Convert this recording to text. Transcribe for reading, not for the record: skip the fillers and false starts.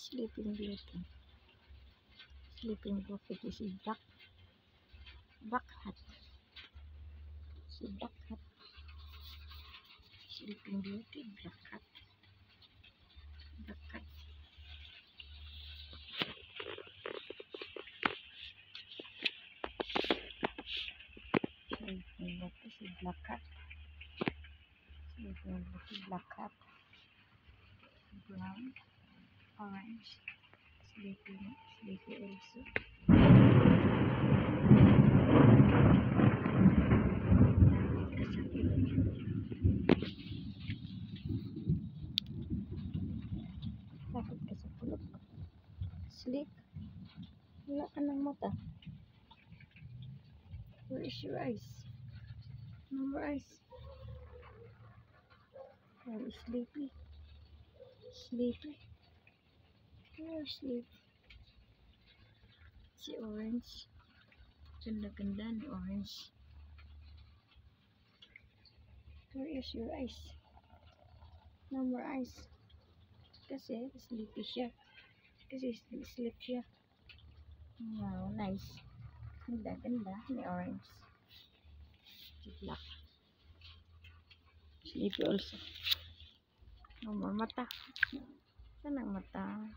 Sleeping Beauty. Sleeping Beauty is black hat. Si black hat. Sleeping Beauty, black hat. Black hat. Sleeping Beauty, si black hat. Sleeping Beauty, black hat. Brown, orange. Sleepy also. Takot ka sa pulok. Sleep. Wala ka ng mata. Where is your eyes? No more eyes. Where is sleepy? Sleepy. Where is sleepy? Si orange. Ganda-ganda ni orange. Where is your eyes? No more eyes. Kasi sleepy siya. Kasi sleep siya. Wow, nice. Ganda-ganda ni orange. Si black. Sleepy also. No more mata. Saan ang mata?